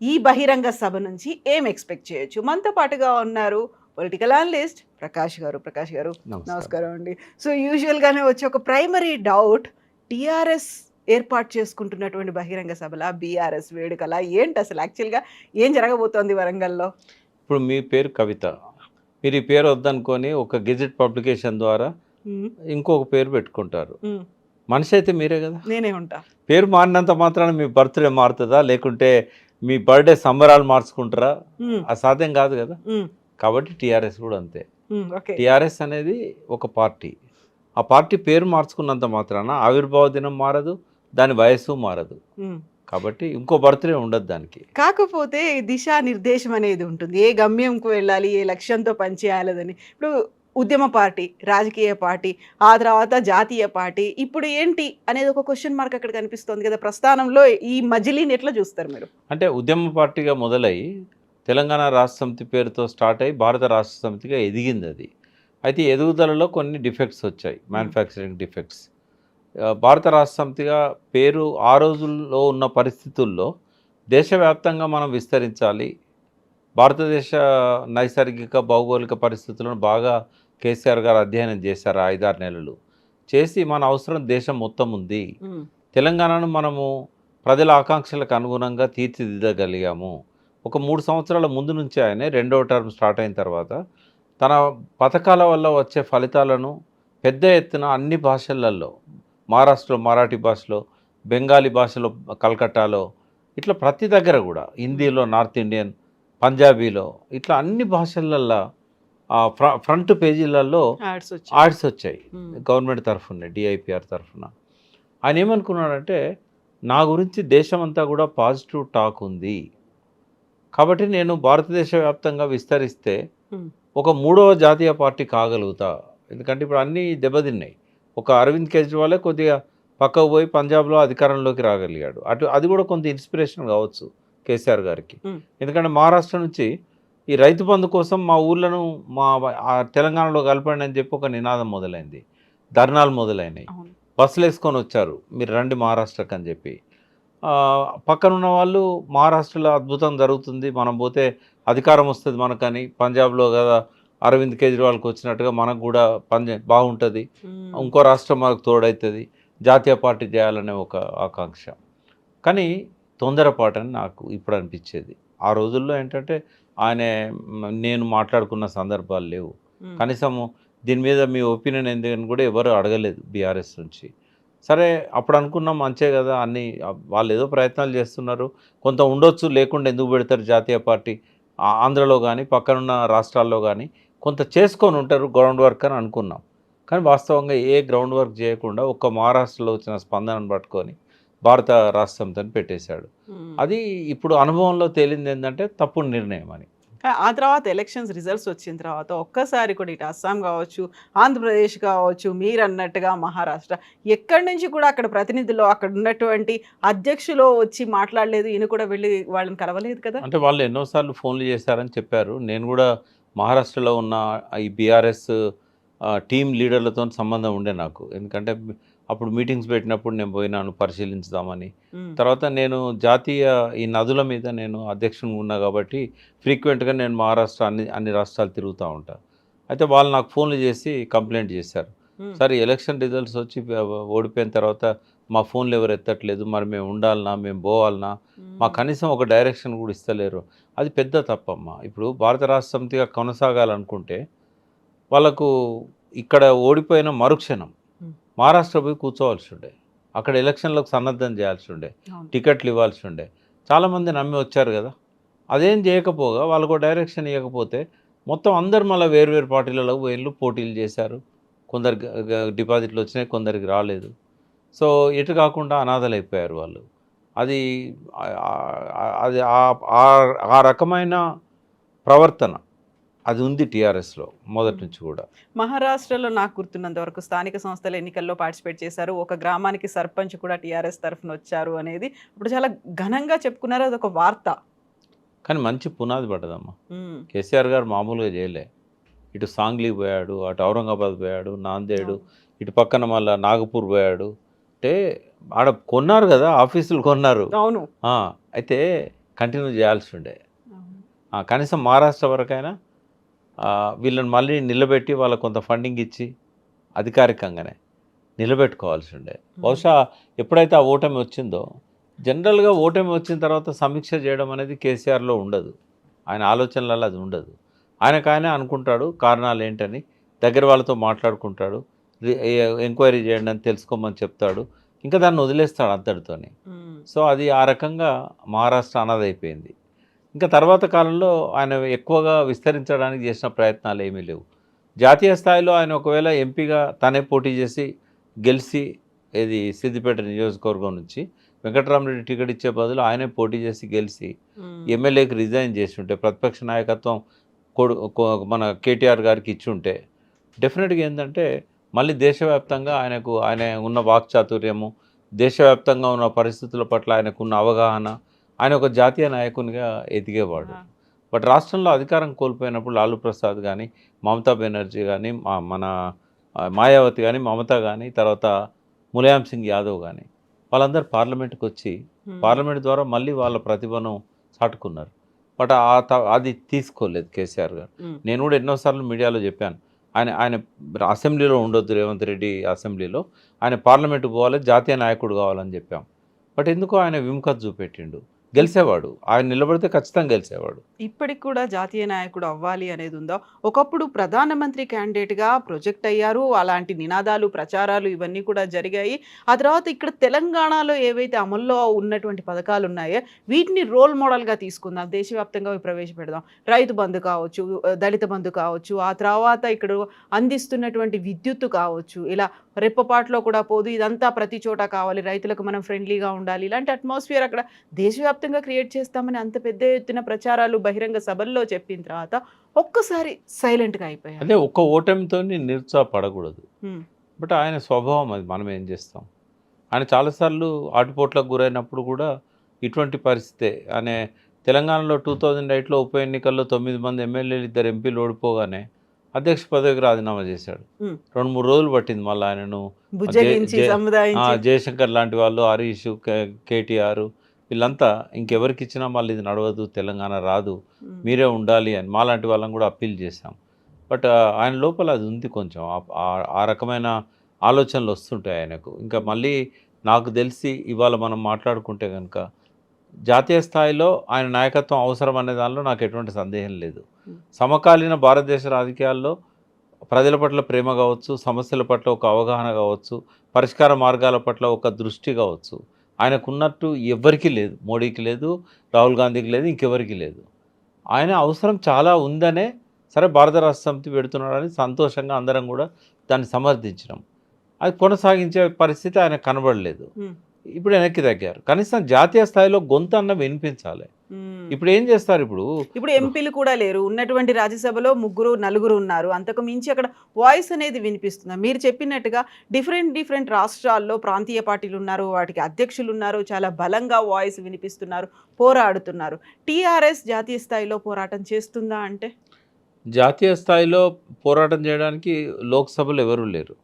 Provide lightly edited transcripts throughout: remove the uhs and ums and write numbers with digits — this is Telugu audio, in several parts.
ఈ బహిరంగ సభ నుంచి ఏం ఎక్స్‌పెక్ట్ చేయొచ్చు? మనతో పాటుగా ఉన్నారు పొలిటికల్ అనలిస్ట్ ప్రకాష్ గారు. ప్రకాష్ గారు నమస్కారం. నమస్కారం అండి. సో, యూజువల్‌గానే వచ్చే ఒక ప్రైమరీ డౌట్ టీఆర్ఎస్ ఏర్పాటు చేసుకుంటున్నటువంటి బహిరంగ సభలా? బీఆర్ఎస్ వేడుకలా? ఏంటసలు యాక్చువల్‌గా ఏం జరగబోతోంది వరంగల్‌లో? ఇప్పుడు మీ పేరు కవిత. మీరు ఈ పేరు వద్దనుకోని ఒక గెజెట్ పబ్లికేషన్ ద్వారా హ్మ్. ఇంకొక పేరు పెట్టుకుంటారు. హ్మ్. మనిషి అయితే మీరే గదా! నేనే ఉంటా. పేరు మారినంత మాత్రాన మీ బర్త్‌డే మారుతదా? లేకుంటే మీ బర్త్‌డే సంబరాలు మార్చుకుంటారా? హ్మ్. అసాధ్యం గాదు గదా! హ్మ్. కాబట్టి టీఆర్ఎస్ గూడా అంతే. హ్మ్. ఓకే. టీఆర్ఎస్ అనేది ఒక పార్టీ. ఆ పార్టీ పేరు మార్చుకున్నంత మాత్రాన ఆవిర్భావ దినం మారదు. దాని వయస్సు మారదు. హ్మ్. కాబట్టి ఇంకో బర్త్‌డే ఉండదు దానికి. కాకపోతే దిశానిర్దేశం అనేది ఉంటుంది. ఏ గమ్యంకు వెళ్ళాలి, ఏ లక్ష్యంతో పనిచేయాలదని. ఇప్పుడు ఉద్యమ పార్టీ, రాజకీయ పార్టీ, ఆ తర్వాత జాతీయ పార్టీ. ఇప్పుడు ఏంటి అనేది ఒక క్వెషన్ మార్క్ అక్కడ కనిపిస్తోంది కదా! ప్రస్థానంలో ఈ మజిలీని ఎట్లా చూస్తారు మీరు? అంటే ఉద్యమ పార్టీగా మొదలయ్యి తెలంగాణ రాష్ట్ర సమితి పేరుతో స్టార్ట్ అయ్యి భారత రాష్ట్ర సమితిగా ఎదిగిందది. అయితే ఎదుగుదలలో కొన్ని డిఫెక్ట్స్ వచ్చాయి. హ్మ్. Manufacturing defects. భారత రాష్ట్ర సమితిగా పేరు ఆ రోజుల్లో ఉన్న పరిస్థితుల్లో దేశవ్యాప్తంగా మనం విస్తరించాలి. భారతదేశ నైసర్గిక, భౌగోళిక పరిస్థితులను బాగా కేసీఆర్ గారు అధ్యయనం చేశారు ఆ 5, 6 నెలలు. చేసి మన అవసరం దేశం మొత్తం ఉంది. హ్మ్. తెలంగాణను మనము ప్రజల ఆకాంక్షలకు అనుగుణంగా తీర్చిదిద్దగలిగాము. ఒక 3 సంవత్సరాల ముందు నుంచే ఆయనే రెండవ టర్మ్ స్టార్ట్ అయిన తర్వాత తన పథకాల వల్ల వచ్చే ఫలితాలను పెద్ద ఎత్తున అన్ని భాషలలో మహారాష్ట్రలో మరాఠీ భాషలో, బెంగాలీ భాషలో కలకట్టాలో ఇట్లా ప్రతి దగ్గర కూడా హ్మ్. హిందీలో నార్త్ ఇండియన్, పంజాబీలో ఇట్లా అన్ని భాషలల్లో ఫ్రంట్ పేజీలలో యాడ్స్ వచ్చాయి. యాడ్స్ వచ్చాయి. హ్మ్. గవర్నమెంట్ తరఫున డిఐపిఆర్ తరఫున. ఆయన ఏమనుకున్నాడంటే, నా గురించి దేశమంతా కూడా పాజిటివ్ టాక్ ఉంది. కాబట్టి నేను భారతదేశ వ్యాప్తంగా విస్తరిస్తే హ్మ్. ఒక మూడవ జాతీయ పార్టీ కాగలుగుతా. ఎందుకంటే ఇప్పుడు అన్నీ దెబ్బతిన్నాయి. ఒక అరవింద్ కేజ్రీవాలే కొద్దిగా పక్కకు పోయి పంజాబ్‌లో అధికారంలోకి రాగలిగాడు. అది కూడా కొంత ఇన్స్పిరేషన్ కావచ్చు కేసీఆర్ గారికి. హ్మ్. ఎందుకంటే మహారాష్ట్ర నుంచి ఈ రైతు బంధు కోసం మా ఊర్లను మా తెలంగాణలో కలపండి అని చెప్పి ఒక నినాదం మొదలైంది. ధర్నాలు మొదలైనాయి. అవును. బస్సులేసుకొని వచ్చారు. మీరు రండి మహారాష్ట్రకి అని చెప్పి. పక్కనున్న వాళ్ళు మహారాష్ట్రలో అద్భుతం జరుగుతుంది. మనం పోతే అధికారం వస్తది మనకని. పంజాబ్‌లో గదా అరవింద్ కేజ్రీవాల్‌కి వచ్చినట్టుగా మనకు గూడా బాగుంటది. హ్మ్. ఇంకో రాష్ట్రం మనకు తోడైతది. జాతీయ పార్టీ చేయాలనే ఒక ఆకాంక్ష. కానీ తొందరపాటని నాకు ఇప్పుడు అనిపిచ్చేది. ఆ రోజుల్లో ఏంటంటే ఆయనే నేను మాట్లాడుకున్న సందర్భాలు లేవు. హ్మ్. కనీసము దీని మీద మీ ఒపీనియన్ ఏంది అని కూడా ఎవరు అడగలేదు బీఆర్ఎస్ నుంచి. సరే అప్పుడు అనుకున్నాం మంచే గదా! అన్నీ వాళ్ళేదో ప్రయత్నాలు చేస్తున్నారు. కొంత ఉండొచ్చు లేకుండా ఎందుకు పెడతారు జాతీయ పార్టీ. ఆంధ్రలో గానీ, పక్కనున్న రాష్ట్రాల్లో గానీ కొంత చేసుకొని ఉంటారు గ్రౌండ్ వర్క్ అని అనుకున్నాం. కానీ వాస్తవంగా ఏ గ్రౌండ్ వర్క్ చేయకుండా ఒక్క మహారాష్ట్రలో వచ్చిన స్పందనను పట్టుకొని భారత రాష్ట్ర సమితిని పెట్టేశాడు. హ్మ్. అది ఇప్పుడు అనుభవంలో తేలిందేందంటే తప్పుడు నిర్ణయం అని. ఆ తర్వాత ఎలక్షన్స్ రిజల్ట్స్ వచ్చిన తర్వాత ఒక్కసారి కూడా ఇటు అస్సాం కావచ్చు, ఆంధ్రప్రదేశ్ కావచ్చు, మీరన్నట్టుగా మహారాష్ట్ర ఎక్కడి నుంచి కూడా అక్కడ ప్రతినిధులు అక్కడ ఉన్నటువంటి అధ్యక్షులు వచ్చి మాట్లాడలేదు. ఈయన కూడా వెళ్లి వాళ్ళని కలవలేదు కదా! అంటే వాళ్ళు ఎన్నో సార్లు ఫోన్‌లు చేశారని చెప్పారు. నేను గూడా మహారాష్ట్రలో ఉన్న ఈ బీఆర్ఎస్ టీమ్ లీడర్‌లతోని సంబంధం ఉండే నాకు. ఎందుకంటే అప్పుడు మీటింగ్స్ పెట్టినప్పుడు నేను పోయినాను పరిశీలించుదామని. హ్మ్. తర్వాత నేను జాతీయ ఈ నదుల మీద నేను అధ్యక్షునిగా ఉన్నా కాబట్టి ఫ్రీక్వెంట్‌గా నేను మహారాష్ట్ర అన్ని అన్ని రాష్ట్రాలు తిరుగుతా ఉంటా. అయితే వాళ్ళు నాకు ఫోన్‌లు చేసి కంప్లెయింట్ చేశారు. హ్మ్. సార్ ఎలక్షన్ రిజల్ట్స్ వచ్చి ఓడిపోయిన తర్వాత మా ఫోన్‌లు ఎవరు ఎత్తట్లేదు. మరి మేము ఉండాలనా? మేము పోవాలనా? మాకు హ్మ్. కనీసం ఒక డైరెక్షన్ కూడా ఇస్తలేరు. అది పెద్ద తప్పమ్మా. ఇప్పుడు భారత రాష్ట్ర సమితిగా కొనసాగాలనుకుంటే, వాళ్ళకు ఇక్కడ ఓడిపోయిన మరుక్షణం హ్మ్. మహారాష్ట్ర పోయి కూర్చోవాల్సుండే. అక్కడ ఎలక్షన్‌లకు సన్నద్ధం చేయాల్సుండే. అవును. టికెట్లు ఇవ్వాల్సుండే. చాలామంది నమ్మి వచ్చారు గదా! అదేం చేయకపోగా వాళ్ళకో డైరెక్షన్ ఇయ్యకపోతే, మొత్తం అందరూ మళ్ళా వేరు వేరు పార్టీలలోకి పోయిన్లు, పోటీలు చేశారు. కొందరికి డిపాజిట్లు వచ్చినాయి, కొందరికి రాలేదు. సో, ఎటు కాకుండా అనాథలైపోయారు వాళ్ళు. అది అది ఆ రకమైన ప్రవర్తన అది ఉంది టీఆర్ఎస్‌లో మొదటి హ్మ్. నుంచి కూడా. మహారాష్ట్రలో నాకు గుర్తున్నంత వరకు స్థానిక సంస్థల ఎన్నికల్లో పార్టిసిపేట్ చేశారు. ఒక గ్రామానికి సర్పంచ్ కూడా టీఆర్ఎస్ తరఫున వచ్చారు అనేది అప్పుడు చాలా ఘనంగా చెప్పుకున్నారు. అదొక వార్త. కానీ మంచి పునాది పడ్డదమ్మా. హ్మ్. కేసీఆర్ గారు మామూలుగా చేయలే. ఇటు సాంగ్లీకి పోయాడు, అటు ఔరంగాబాద్ పోయాడు, నాందేడు, అవును. ఇటు పక్కన మళ్ళా నాగపూర్ పోయాడు. అంటే ఆడ కొన్నారు గదా! ఆఫీసులు కొన్నారు. అవును. ఆ! అయితే కంటిన్యూ చేయాల్సి ఉండే. అవును. కనీసం మహారాష్ట్ర వరకైనా వీళ్ళని మళ్ళీ నిలబెట్టి వాళ్ళకి కొంత ఫండింగ్ ఇచ్చి అధికారికంగానే నిలబెట్టుకోవాల్సి ఉండే. బహుశా ఎప్పుడైతే ఆ ఓటమి వచ్చిందో, జనరల్‌గా ఓటమి వచ్చిన తర్వాత సమీక్ష చేయడం అనేది కేసీఆర్‌లో ఉండదు. ఆయన ఆలోచనలలో అది ఉండదు. ఆయనకాయనే అనుకుంటాడు కారణాలు ఏంటని, దగ్గర వాళ్ళతో మాట్లాడుకుంటాడు. ఎంక్వైరీ చేయండి అని తెలుసుకోమని చెప్తాడు. ఇంకా దాన్ని వదిలేస్తాడు అంతటితోని. హ్మ్. సో, అది ఆ రకంగా మహారాష్ట్ర అనాథైపోయింది. ఇంకా తర్వాత కాలంలో ఆయన ఎక్కువగా విస్తరించడానికి చేసిన ప్రయత్నాలు ఏమీ లేవు. జాతీయ స్థాయిలో ఆయన ఒకవేళ ఎంపీగా తనే పోటీ చేసి గెలిచి సిద్దిపేట నియోజకవర్గం నుంచి వెంకటరామరెడ్డి టికెట్ ఇచ్చే బదులు ఆయనే పోటీ చేసి గెలిచి హ్మ్. ఎమ్మెల్యేకి రిజైన్ చేసి ఉంటే, ప్రతిపక్ష నాయకత్వం మన కేటీఆర్ గారికి ఇచ్చి ఉంటే డెఫినెట్గా ఏంటంటే మళ్ళీ దేశవ్యాప్తంగా ఆయన ఉన్న వాక్చాతుర్యము, దేశవ్యాప్తంగా ఉన్న పరిస్థితుల పట్ల ఆయనకున్న అవగాహన, ఆయన ఒక జాతీయ నాయకునిగా ఎదిగేవాడు. ఆ! బట్ రాష్ట్రంలో అధికారం కోల్పోయినప్పుడు లాలూ ప్రసాద్ కానీ, మమతా బెనర్జీ కానీ, మన మాయావతి కానీ, మమత కానీ, తర్వాత ములాయం సింగ్ యాదవ్ కానీ, వాళ్ళందరూ పార్లమెంట్కి వచ్చి హ్మ్. పార్లమెంట్ ద్వారా మళ్ళీ వాళ్ళ ప్రతిభను చాటుకున్నారు. బట్ అది తీసుకోలేదు కేసీఆర్ గారు. హ్మ్. నేను కూడా ఎన్నోసార్లు మీడియాలో చెప్పాను. ఆయన ఆయన అసెంబ్లీలో ఉండొద్దు, రేవంత్ రెడ్డి అసెంబ్లీలో. ఆయన పార్లమెంట్‌కి పోవాలి, జాతీయ నాయకుడు కావాలని చెప్పాం. బట్ ఎందుకో ఆయన విముఖత చూపెట్టిండు. గెలిసేవాడు. ఆయన నిలబడితే ఖచ్చితంగా గెలిసేవాడు. ఇప్పటికి కూడా జాతీయ నాయకుడు అవ్వాలి అనేది ఉందా? ఒకప్పుడు ప్రధానమంత్రి క్యాండిడేట్‌గా ప్రొజెక్ట్ అయ్యారు. అలాంటి నినాదాలు, ప్రచారాలు ఇవన్నీ కూడా జరిగాయి. ఆ తర్వాత ఇక్కడ తెలంగాణలో ఏవైతే అమల్లో ఉన్నటువంటి పథకాలున్నాయో, వీటిని రోల్ మోడల్‌గా తీసుకుందాం. దేశవ్యాప్తంగా అవి ప్రవేశపెడదాం. రైతు బంధు కావచ్చు, దళిత బంధు కావచ్చు, ఆ తర్వాత ఇక్కడ అందిస్తున్నటువంటి విద్యుత్తు కావచ్చు, ఇలా రెప్పపాటులో కూడా పోదు. ఇదంతా ప్రతి చోట కావాలి. రైతులకు మనం ఫ్రెండ్లీగా ఉండాలి. ఇలాంటి అట్మాస్ఫియర్ అక్కడ దేశవ్యాప్తంగా క్రియేట్ చేస్తామని అంత పెద్ద ఎత్తున ప్రచారాలు బహిరంగ సభల్లో చెప్పిన తర్వాత ఒక్కసారి సైలెంట్‌గా అయిపోయారు. అదే ఒక్క ఓటమితోని నిరుత్సాహపడకూడదు. హ్మ్. బట్ ఆయన స్వభావం అది. మనం ఏం చేస్తాం? ఆయన చాలాసార్లు ఆటుపోట్లకు గురైనప్పుడు కూడా ఇటువంటి పరిస్థితే. తెలంగాణలో 2008లో ఉప ఎన్నికల్లో 9 మంది ఎమ్మెల్యేలు, 2 ఎంపీలు ఓడిపోగానే అధ్యక్ష పదవికి రాజీనామా చేశాడు. హ్మ్. 2, 3 రోజులు పట్టింది మళ్ళీ ఆయనను జే బుజ్జగించి, జే సముదాయించి. జయశంకర్ లాంటి వాళ్ళు, హరీష్, కేటీఆర్ వీళ్ళంతా ఇంకెవరికిచ్చినా మళ్ళీ ఇది నడవదు, తెలంగాణ రాదు, హ్మ్. మీరే ఉండాలి అని మాలాంటి వాళ్ళని కూడా అప్పీల్ చేశాం. బట్ ఆయన లోపల అది ఉంది కొంచెం. ఆ రకమైన ఆలోచనలు వస్తుంటాయి ఆయనకు. ఇంకా మళ్ళీ నాకు తెలిసి ఇవాళ మనం మాట్లాడుకుంటే గనుక జాతీయ స్థాయిలో ఆయన నాయకత్వం అవసరం అనే దానిలో నాకు ఎటువంటి సందేహం లేదు. హ్మ్. సమకాలీన భారతదేశ రాజకీయాల్లో ప్రజల పట్ల ప్రేమ కావచ్చు, సమస్యల పట్ల ఒక అవగాహన కావచ్చు, పరిష్కార మార్గాల పట్ల ఒక దృష్టి కావచ్చు, ఆయనకున్నట్టు ఎవ్వరికీ లేదు. మోడీకి లేదు, రాహుల్ గాంధీకి లేదు, ఇంకెవరికీ లేదు. ఆయన అవసరం చాలా ఉందనే సరే భారత రాష్ట్ర సమితి పెడుతున్నాడని సంతోషంగా అందరం కూడా దాన్ని సమర్థించినాం. అది కొనసాగించే పరిస్థితి ఆయనకు కనబడలేదు. హ్మ్. ఇప్పుడు వెనక్కి తగ్గారు. కనీసం జాతీయ స్థాయిలో గొంతన్న వినిపించాలి. హ్మ్. ఇప్పుడు ఏం చేస్తారు ఇప్పుడు? ఇప్పుడు ఎంపీలు కూడా లేరు. ఉన్నటువంటి రాజ్యసభలో ముగ్గురు, నలుగురు ఉన్నారు. అంతకు మించి అక్కడ వాయిస్ అనేది వినిపిస్తుందా? మీరు చెప్పినట్టుగా డిఫరెంట్ రాష్ట్రాల్లో ప్రాంతీయ పార్టీలున్నారు. వాటికి అధ్యక్షులున్నారు. చాలా బలంగా వాయిస్ వినిపిస్తున్నారు. పోరాడుతున్నారు. టీఆర్ఎస్ జాతీయ స్థాయిలో పోరాటం చేస్తుందా అంటే? జాతీయ స్థాయిలో పోరాటం చేయడానికి లోక్‌సభలో ఎవరు లేరు.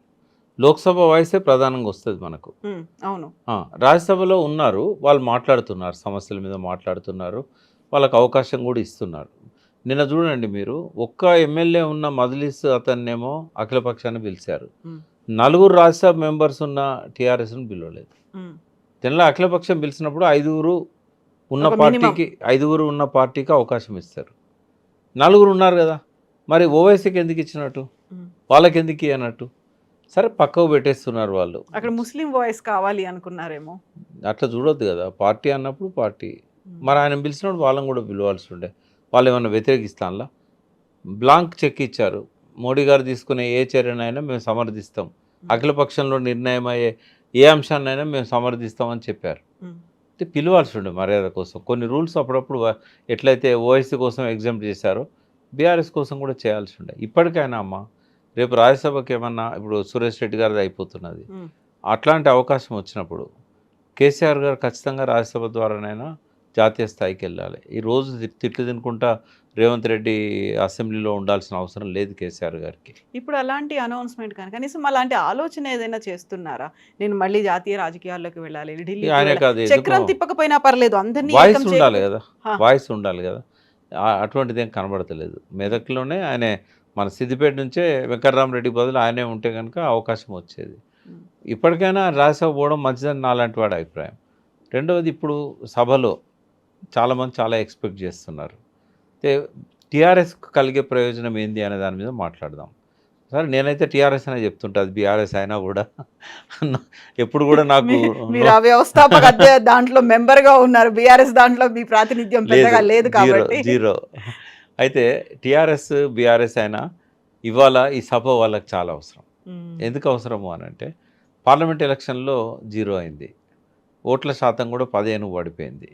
లోక్‌సభ వాయిసే ప్రధానంగా వస్తది మనకు. హ్మ్. అవును. ఆ! రాజ్యసభలో ఉన్నారు. వాళ్ళు మాట్లాడుతున్నారు. సమస్యల మీద మాట్లాడుతున్నారు. వాళ్ళకి అవకాశం కూడా ఇస్తున్నారు. నిన్న చూడండి మీరు, ఒక్క ఎమ్మెల్యే ఉన్న మజ్లిస్ అతన్నేమో అఖిలపక్షాన్ని పిలిచారు. హ్మ్. నలుగురు రాజ్యసభ మెంబర్స్ ఉన్న టీఆర్ఎస్‌ని పిలవలేదు. హ్మ్. తినలా అఖిలపక్షం పిలిచినప్పుడు ఒక మినిమమ్. ఐదుగురు ఉన్న పార్టీకి అవకాశం ఇస్తారు. నలుగురు ఉన్నారు కదా! మరి ఓవైసీకి ఎందుకు ఇచ్చినట్టు? హ్మ్. వాళ్ళకెందుకు ఇయ్యనట్టు? సరే పక్కకు పెట్టేస్తున్నారు వాళ్ళు. అక్కడ ముస్లిం వాయిస్ కావాలి అనుకున్నారేమో. అట్లా చూడొద్దు కదా! పార్టీ అన్నప్పుడు పార్టీ. హ్మ్. మరి ఆయన పిలిచినప్పుడు వాళ్ళని కూడా పిలవాల్సి ఉండే. వాళ్ళేమన్నా వ్యతిరేకిస్తాన్లా? బ్లాంక్ చెక్ ఇచ్చారు. మోడీ గారు తీసుకునే ఏ చర్యనైనా మేము సమర్థిస్తాం. హ్మ్. అఖిలపక్షంలో నిర్ణయమయ్యే ఏ అంశాన్నైనా మేము సమర్థిస్తామని చెప్పారు. హ్మ్. అంటే పిలవాల్సి ఉండే మర్యాద కోసం. కొన్ని రూల్స్ అప్పుడప్పుడు ఎట్లయితే ఓవైసీ కోసం ఎగ్జామ్ట్ చేశారో, బీఆర్ఎస్ కోసం కూడా చేయాల్సి ఉండే. ఇప్పటికైనా అమ్మ, రేపు రాజ్యసభకి ఏమన్నా ఇప్పుడు సురేష్ రెడ్డి గారిది అయిపోతున్నది. హ్మ్. అట్లాంటి అవకాశం వచ్చినప్పుడు కేసీఆర్ గారు ఖచ్చితంగా రాజ్యసభ ద్వారానైనా జాతీయ స్థాయికి వెళ్ళాలి. ఈ రోజు తిట్లు తినుకుంటా రేవంత్ రెడ్డి అసెంబ్లీలో ఉండాల్సిన అవసరం లేదు కేసీఆర్ గారికి. ఇప్పుడు అలాంటి అనౌన్స్‌మెంట్ కానీ కనీసం అలాంటి ఆలోచన ఏదైనా చేస్తున్నారా? నేను మళ్ళీ జాతీయ రాజకీయాల్లోకి వెళ్ళాలి, ఢిల్లీకి ఆయనే వెళ్ళాలి. కాదు ఎందుకో చక్రం తిప్పకపోయినా పర్లేదు. అందరిని వాయిస్ ఏకం ఉండాలి చేయకపోతే కదా! ఆ! వాయిస్ ఉండాలి కదా! అటువంటిదేం కనబడతలేదు. మెదక్‌లోనే ఆయనే మన సిద్దిపేట నుంచే వెంకటరామరెడ్డి బదులు ఆయనే ఉంటే గనుక అవకాశం వచ్చేది. హ్మ్. ఇప్పటికైనా రాజ్యసభ పోవడం మంచిదని నాలాంటి వాడి అభిప్రాయం. రెండవది ఇప్పుడు సభలో చాలామంది చాలా ఎక్స్‌పెక్ట్ చేస్తున్నారు. అయితే టీఆర్ఎస్‌కు కలిగే ప్రయోజనం ఏంది అనే దాని మీద మాట్లాడదాం. సరే నేనైతే టీఆర్ఎస్ అనే చెప్తుంటా. అది బీఆర్ఎస్ అయినా కూడా ఎప్పుడు కూడా మీ నాకు మీరు ఆ వ్యవస్థాపక దాంట్లో మెంబర్‌గా ఉన్నారు. బీఆర్ఎస్ దాంట్లో మీ ప్రాతినిధ్యం లేదు. పెద్దగా లేదు జీరో. కాబట్టి. జీరో. అయితే టీఆర్ఎస్, బీఆర్ఎస్ అయినా ఇవాళ ఈ సభ వాళ్ళకి చాలా అవసరం. హ్మ్. ఎందుకు అవసరము అనంటే పార్లమెంట్ ఎలక్షన్‌లో 0 అయింది. ఓట్ల శాతం కూడా 15 పడిపోయింది.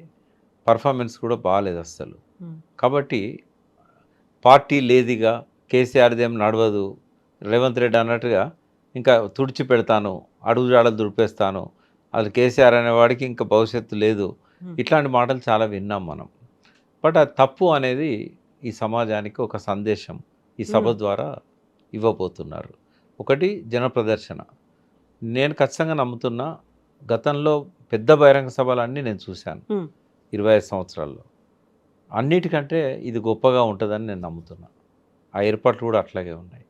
పర్ఫార్మెన్స్ కూడా బాలేదస్సలు. హ్మ్. కాబట్టి పార్టీ లేదిగా కేసీఆర్‌దేం నడవదు. రేవంత్ రెడ్డి అన్నట్టుగా ఇంకా తుడిచిపెడతాను, అడుగుజాడలు దులిపేస్తాను. అసలు కేసీఆర్ అనేవాడికి ఇంకా భవిష్యత్తు లేదు. హ్మ్. ఇట్లాంటి మాటలు చాలా విన్నాం మనం. బట్ అది తప్పు అనేది ఈ సమాజానికి ఒక సందేశం ఈ సభ హ్మ్. ద్వారా ఇవ్వబోతున్నారు. ఒకటి జనప్రదర్శన. నేను ఖచ్చితంగా నమ్ముతున్నా గతంలో పెద్ద బహిరంగ సభలన్నీ నేను చూశాను హ్మ్. 25 సంవత్సరాల్లో. అన్నిటికంటే ఇది గొప్పగా ఉంటుందని నేను నమ్ముతున్నా. ఆ ఏర్పాట్లు కూడా అట్లాగే ఉన్నాయి.